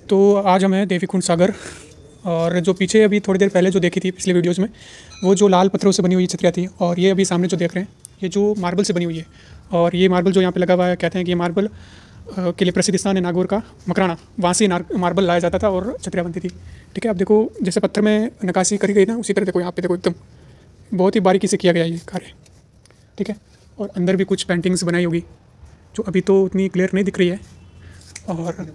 तो आज हम हैं देवीकुंड सागर। और जो पीछे अभी थोड़ी देर पहले जो देखी थी पिछले वीडियोज़ में, वो जो लाल पत्थरों से बनी हुई छतरियाँ थी, और ये अभी सामने जो देख रहे हैं ये जो मार्बल से बनी हुई है। और ये मार्बल जो यहाँ पे लगा हुआ है, कहते हैं कि ये मार्बल के लिए प्रसिद्ध स्थान है नागौर का मकराना, वहाँ से मार्बल लाया जाता था और छतरियाँ बनती थी। ठीक है, अब देखो जैसे पत्थर में नक्काशी करी गई ना, उसी तरह देखो यहाँ पे देखो एकदम बहुत ही बारीकी से किया गया ये कार्य। ठीक है, और अंदर भी कुछ पेंटिंग्स बनाई होगी जो अभी तो उतनी क्लियर नहीं दिख रही है। और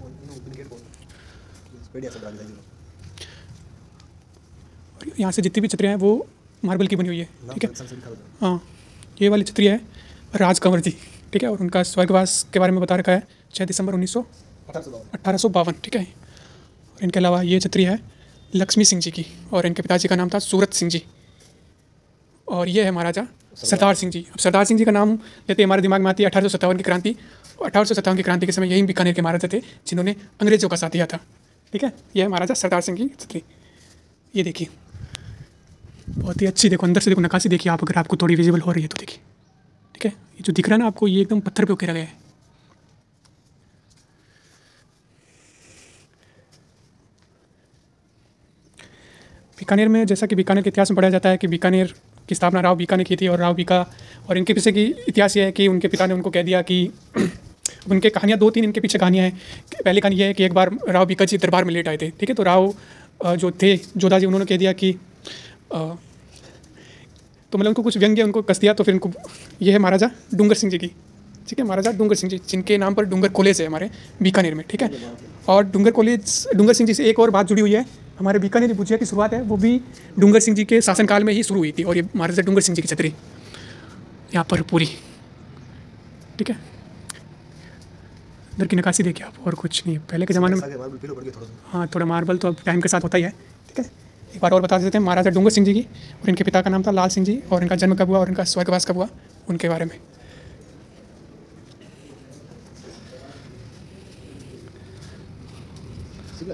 यहाँ से जितनी भी छतरियाँ हैं वो मार्बल की बनी हुई है। ठीक है, हाँ, ये वाली छतरी है राजकंवर जी। ठीक है, और उनका स्वर्गवास के बारे में बता रखा है 6 दिसंबर 1852। ठीक है, और इनके अलावा ये छतरी है लक्ष्मी सिंह जी की, और इनके पिताजी का नाम था सूरत सिंह जी। और ये है महाराजा सरदार सिंह जी। अब सरदार सिंह जी का नाम लेते हमारे दिमाग में आती है 1857 की क्रांति। 1857 की क्रांति के समय यही बीकानेर के महाराजा थे जिन्होंने अंग्रेजों का साथ दिया था। ठीक है, यह है महाराजा सरदार सिंह की छतरी। ये देखिए बहुत ही अच्छी, देखो अंदर से देखो नक्काशी देखिए आप, अगर आपको थोड़ी विजिबल हो रही है तो देखिए। ठीक है, ये जो दिख रहा है ना आपको, ये एकदम पत्थर पे उकेरा गया है। बीकानेर में, जैसा कि बीकानेर के इतिहास में पढ़ा जाता है कि बीकानेर की स्थापना राव बीका ने की थी। और राव बीका, और इनके पीछे की इतिहास ये है कि उनके पिता ने उनको कह दिया कि उनके कहानियाँ 2-3 इनके पीछे कहानियाँ हैं। पहली कहानी ये है कि एक बार राव बीका जी दरबार में लेट आए थे। ठीक है, तो राव जो थे जोधा जी, उन्होंने कह दिया कि तो मतलब उनको कुछ व्यंग्य उनको कस दिया। तो फिर उनको, ये है महाराजा डूंगर सिंह जी की। ठीक है, महाराजा डूंगर सिंह जी, जिनके नाम पर डूंगर कॉलेज है हमारे बीकानेर में। ठीक है, और डूंगर सिंह जी से एक और बात जुड़ी हुई है। हमारे बीकानेर जो भुजिया की शुरुआत है वो भी डूंगर सिंह जी के शासनकाल में ही शुरू हुई थी। और ये महाराजा डूंगर सिंह जी की छतरी यहाँ पर पूरी। ठीक है, इधर की नक्काशी देखिए आप, और कुछ नहीं। पहले के ज़माने में हाँ थोड़ा मार्बल तो अब टाइम के साथ होता ही है। ठीक है, एक बार और बता देते हैं महाराजा डूंगर सिंह जी की, और इनके पिता का नाम था लाल सिंह जी, और इनका जन्म कब हुआ और इनका स्वर्गवास कब हुआ, उनके बारे में।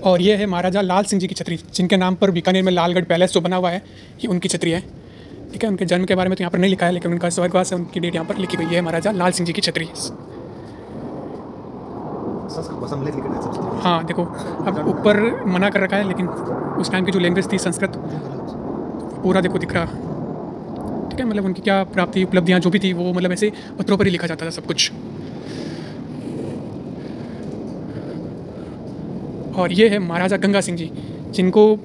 और ये है महाराजा लाल सिंह जी की छतरी, जिनके नाम पर बीकानेर में लालगढ़ पैलेस जो बना हुआ है, ये उनकी छतरी है। ठीक है, उनके जन्म के बारे में तो यहाँ पर नहीं लिखा है, लेकिन उनका स्वर्गवास है, उनकी डेट यहाँ पर लिखी गई है, महाराजा लाल सिंह जी की छतरी। हाँ देखो, अब ऊपर मना कर रखा है, लेकिन उस टाइम की जो लैंग्वेज थी संस्कृत, पूरा देखो दिख रहा। ठीक है, मतलब उनकी क्या प्राप्ति उपलब्धियाँ जो भी थी वो मतलब ऐसे पत्रों पर ही लिखा जाता था सब कुछ। और ये है महाराजा गंगा सिंह जी, जिनको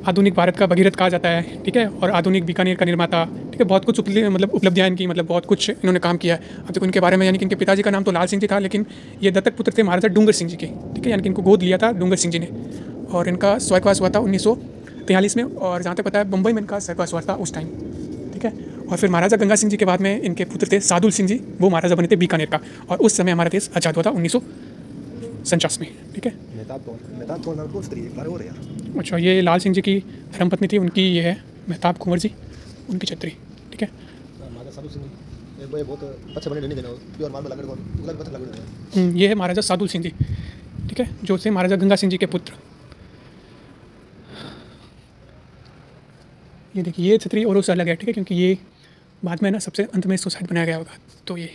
आधुनिक भारत का भगीरथ कहा जाता है। ठीक है, और आधुनिक बीकानेर का निर्माता। ठीक है, बहुत कुछ उपलब्धियाँ इनकी, मतलब बहुत कुछ इन्होंने काम किया है। अब देखो इनके बारे में, यानी कि इनके पिताजी का नाम तो लाल सिंह जी था, लेकिन ये दत्तक पुत्र थे महाराजा डूंगर सिंह जी के। ठीक है, यानी कि इनको गोद लिया था डूंगर सिंह जी ने, और इनका स्वर्गवास हुआ था 1943 में। और जहाँ तक पता है बम्बई में इनका स्वर्गवास हुआ था उस टाइम। ठीक है, और फिर महाराजा गंगा सिंह जी के बाद में इनके पुत्र थे सादुल सिंह जी, वो महाराजा बने थे बीकानेर का। और उस समय हमारा देश आज़ाद हुआ था 1949 में। ठीक है, अच्छा, ये लाल सिंह जी की धर्मपत्नी थी, उनकी ये है मेहताब कुंवर जी, उनकी छतरी। ठीक है, ये है महाराजा सादुल सिंह जी। ठीक है, जो थे महाराजा गंगा सिंह जी के पुत्र। ये देखिए, ये छतरी और उससे अलग है। ठीक है, क्योंकि ये बाद में ना सबसे अंत में सोसाइटी बनाया गया होगा, तो ये।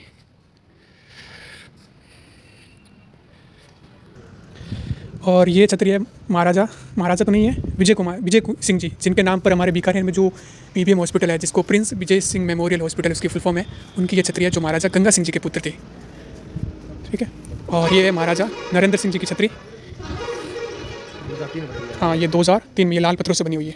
और ये छतरी है महाराजा तो नहीं है, विजय सिंह जी, जिनके नाम पर हमारे बीकानेर में जो PBM हॉस्पिटल है, जिसको Prince Vijay Singh memorial hospital उसकी फुल फॉर्म है, उनकी ये छतरी है, जो महाराजा गंगा सिंह जी के पुत्र थे। ठीक है, और ये है महाराजा नरेंद्र सिंह जी की छतरी। हाँ, ये 2003 में ये लाल पत्थरों से बनी हुई है।